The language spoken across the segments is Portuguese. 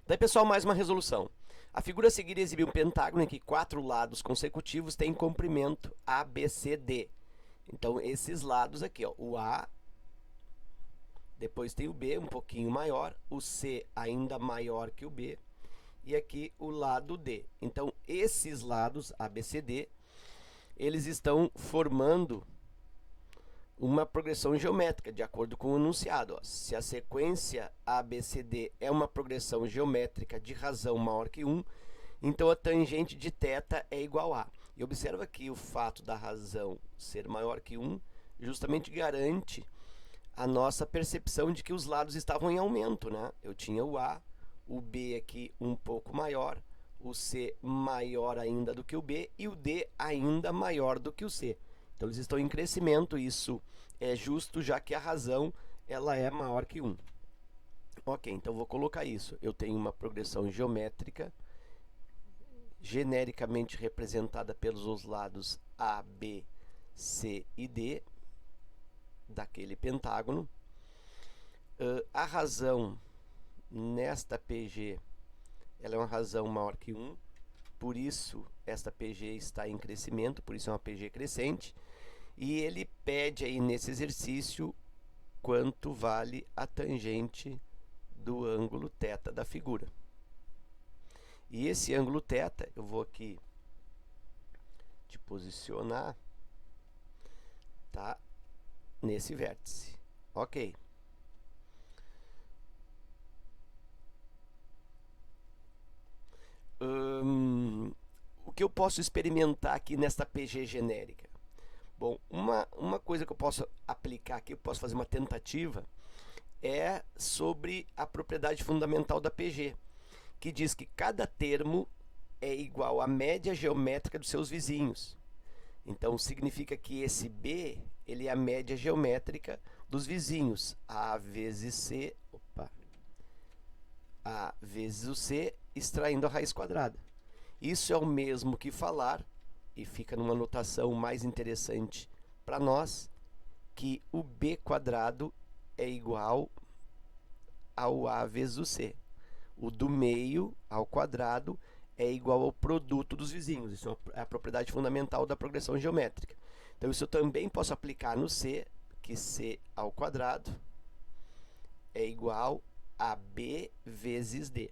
Daí, pessoal, mais uma resolução. A figura a seguir exibe um pentágono em que 4 lados consecutivos têm comprimento ABCD. Então, esses lados aqui, ó, o A, depois tem o B, um pouquinho maior, o C ainda maior que o B, e aqui o lado D. Então, esses lados ABCD, eles estão formando uma progressão geométrica, de acordo com o enunciado. Ó. Se a sequência ABCD é uma progressão geométrica de razão maior que 1, então a tangente de θ é igual a. E observa que o fato da razão ser maior que 1 justamente garante a nossa percepção de que os lados estavam em aumento, né? Eu tinha o A, o B aqui um pouco maior, o C maior ainda do que o B e o D ainda maior do que o C. Então eles estão em crescimento, isso é justo, já que a razão ela é maior que 1. Ok, então vou colocar isso. Eu tenho uma progressão geométrica, genericamente representada pelos lados A, B, C e D, daquele pentágono. A razão nesta PG ela é uma razão maior que 1, por isso esta PG está em crescimento, por isso é uma PG crescente. E ele pede aí nesse exercício quanto vale a tangente do ângulo θ da figura. E esse ângulo θ, eu vou aqui te posicionar, tá? Nesse vértice. Ok. O que eu posso experimentar aqui nesta PG genérica? Bom, uma coisa que eu posso aplicar aqui, eu posso fazer uma tentativa, é sobre a propriedade fundamental da PG, que diz que cada termo é igual à média geométrica dos seus vizinhos. Então, significa que esse B, ele é a média geométrica dos vizinhos. A vezes C, A vezes o C, extraindo a raiz quadrada. Isso é o mesmo que falar, e fica numa notação mais interessante para nós, que o B quadrado é igual ao A vezes o C. O do meio ao quadrado é igual ao produto dos vizinhos. Isso é a propriedade fundamental da progressão geométrica. Então, isso eu também posso aplicar no C, que C ao quadrado é igual a B vezes D.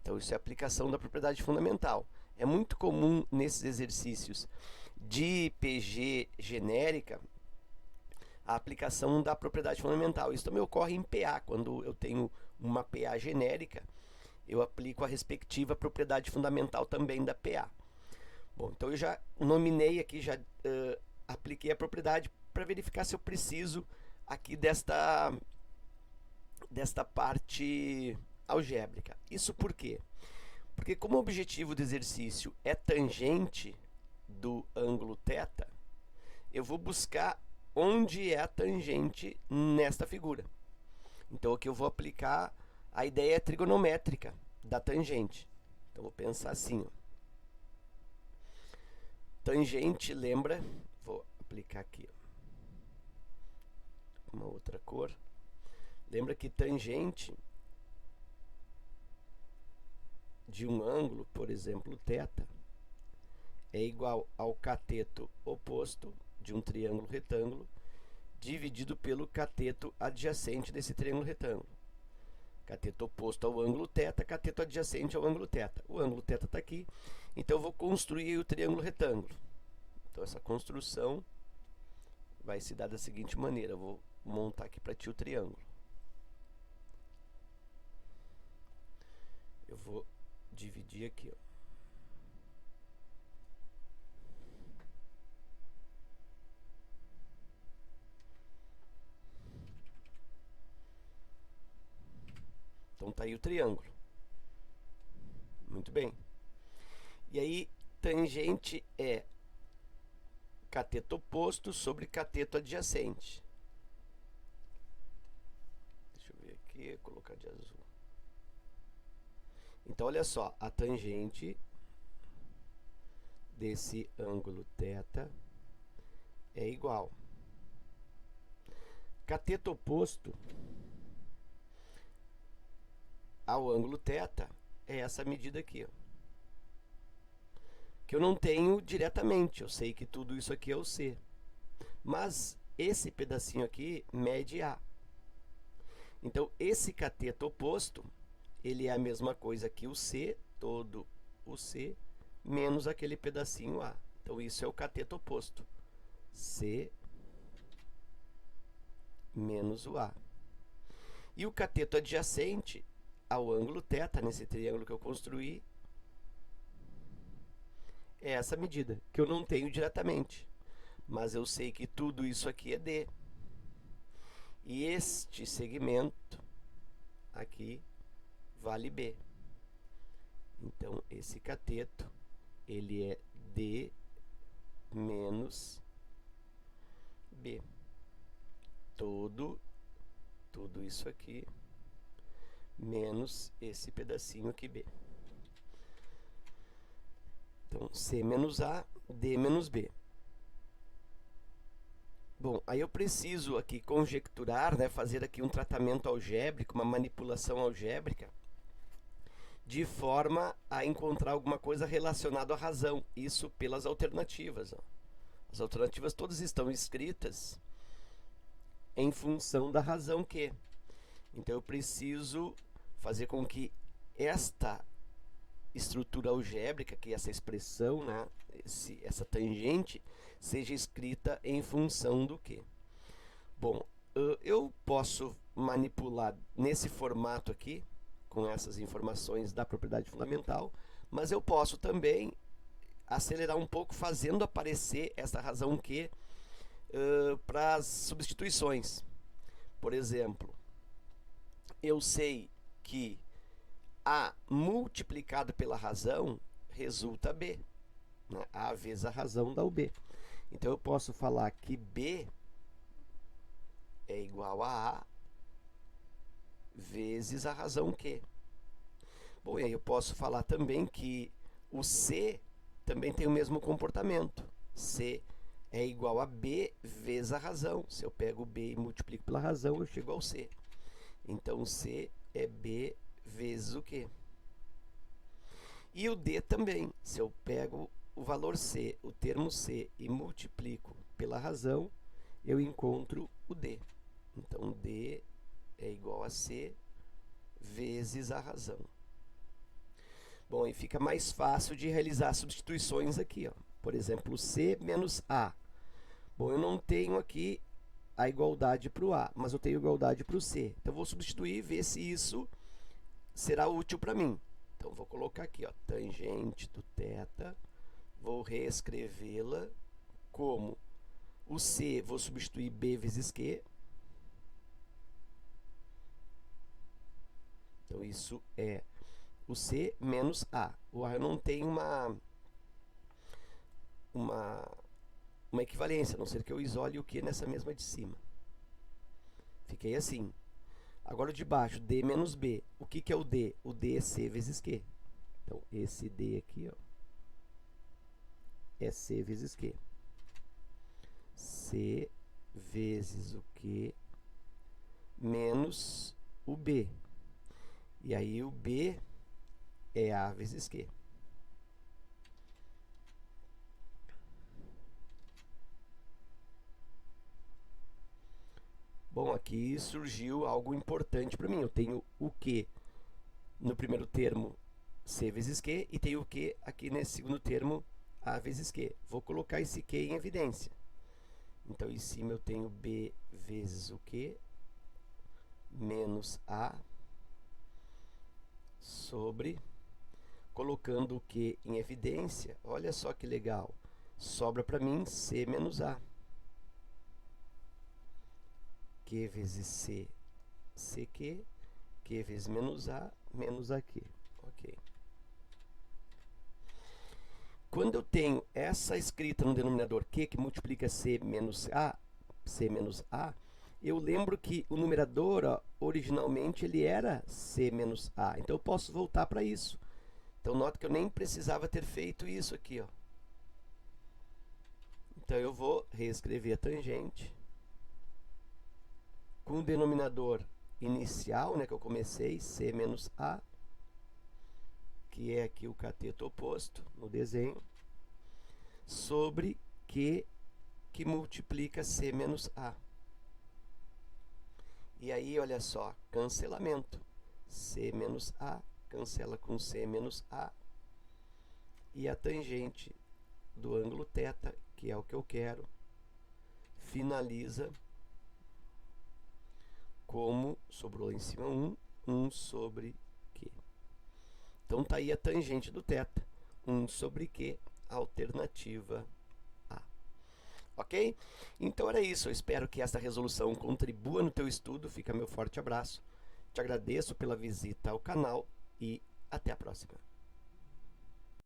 Então, isso é a aplicação da propriedade fundamental. É muito comum nesses exercícios de PG genérica a aplicação da propriedade fundamental. Isso também ocorre em PA, quando eu tenho uma PA genérica, eu aplico a respectiva propriedade fundamental também da PA. Bom, então eu já nominei aqui, já apliquei a propriedade para verificar se eu preciso aqui desta parte algébrica. Isso por quê? Porque como o objetivo do exercício é tangente do ângulo θ, eu vou buscar onde é a tangente nesta figura. Então aqui eu vou aplicar a ideia trigonométrica da tangente. Então vou pensar assim, ó. Tangente, lembra? Vou aplicar aqui, ó, uma outra cor. Lembra que tangente de um ângulo, por exemplo, θ, é igual ao cateto oposto de um triângulo retângulo dividido pelo cateto adjacente desse triângulo retângulo. Cateto oposto ao ângulo θ, cateto adjacente ao ângulo θ. O ângulo θ está aqui, então eu vou construir o triângulo retângulo. Então essa construção vai se dar da seguinte maneira, eu vou montar aqui para ti o triângulo. Eu vou dividir aqui, ó. Então tá aí o triângulo. Muito bem. E aí, tangente é cateto oposto sobre cateto adjacente. Deixa eu ver aqui, colocar de azul. Então, olha só, a tangente desse ângulo θ é igual. Cateto oposto ao ângulo θ é essa medida aqui, ó, que eu não tenho diretamente, eu sei que tudo isso aqui é o C, mas esse pedacinho aqui mede A. Então, esse cateto oposto, ele é a mesma coisa que o C, todo o C, menos aquele pedacinho A. Então, isso é o cateto oposto, C menos o A. E o cateto adjacente ao ângulo θ, nesse triângulo que eu construí, é essa medida, que eu não tenho diretamente, mas eu sei que tudo isso aqui é D. E este segmento aqui vale B. Então, esse cateto, ele é D menos B. Tudo isso aqui, menos esse pedacinho aqui B. Então, C menos A, D menos B. Bom, aí eu preciso aqui conjecturar, né, fazer aqui um tratamento algébrico, uma manipulação algébrica, de forma a encontrar alguma coisa relacionada à razão. Isso pelas alternativas, ó. As alternativas todas estão escritas em função da razão Q. Então, eu preciso fazer com que esta estrutura algébrica, que é essa expressão, né, essa tangente, seja escrita em função do quê? Bom, eu posso manipular nesse formato aqui, com essas informações da propriedade fundamental, mas eu posso também acelerar um pouco fazendo aparecer essa razão Q para as substituições. Por exemplo, eu sei que A multiplicado pela razão resulta B, né? A vezes a razão dá o B. Então, eu posso falar que B é igual a A vezes a razão Q. Bom, e aí eu posso falar também que o C também tem o mesmo comportamento. C é igual a B vezes a razão. Se eu pego B e multiplico pela razão, eu chego ao C. Então, C é B vezes o Q. E o D também. Se eu pego o valor C, o termo C, e multiplico pela razão, eu encontro o D. Então, D é igual a C vezes a razão. Bom, aí fica mais fácil de realizar substituições aqui, ó. Por exemplo, C menos A. Bom, eu não tenho aqui a igualdade para o A, mas eu tenho igualdade para o C. Então, eu vou substituir e ver se isso será útil para mim. Então, vou colocar aqui, ó, tangente do θ, vou reescrevê-la como o C, vou substituir B vezes Q. Então, isso é o C menos A. O A eu não tem uma equivalência, a não ser que eu isole o Q nessa mesma de cima. Fiquei assim. Agora o de baixo, D menos B. O que é o D? O D é C vezes Q. Então, esse D aqui, ó, é C vezes Q. C vezes o Q menos o B. E aí o B é A vezes Q. Bom, aqui surgiu algo importante para mim. Eu tenho o Q no primeiro termo, C vezes Q, e tenho o Q aqui nesse segundo termo, A vezes Q. Vou colocar esse Q em evidência. Então, em cima eu tenho B vezes o Q menos A sobre, colocando o Q em evidência, olha só que legal, sobra para mim C menos A. Q vezes C, CQ, Q vezes menos A, menos AQ. Ok. Quando eu tenho essa escrita no denominador Q, que multiplica C menos A, eu lembro que o numerador, ó, originalmente, ele era C menos A. Então, eu posso voltar para isso. Então, nota que eu nem precisava ter feito isso aqui, ó. Então, eu vou reescrever a tangente com o denominador inicial, né, que eu comecei, C menos A, que é aqui o cateto oposto no desenho, sobre Q que multiplica C menos A. E aí, olha só, cancelamento. C menos A cancela com C menos A. E a tangente do ângulo θ, que é o que eu quero, finaliza como sobrou em cima 1 sobre Q. Então, está aí a tangente do θ, 1 sobre Q, alternativa A. Ok? Então, era isso. Eu espero que essa resolução contribua no teu estudo. Fica meu forte abraço. Te agradeço pela visita ao canal e até a próxima.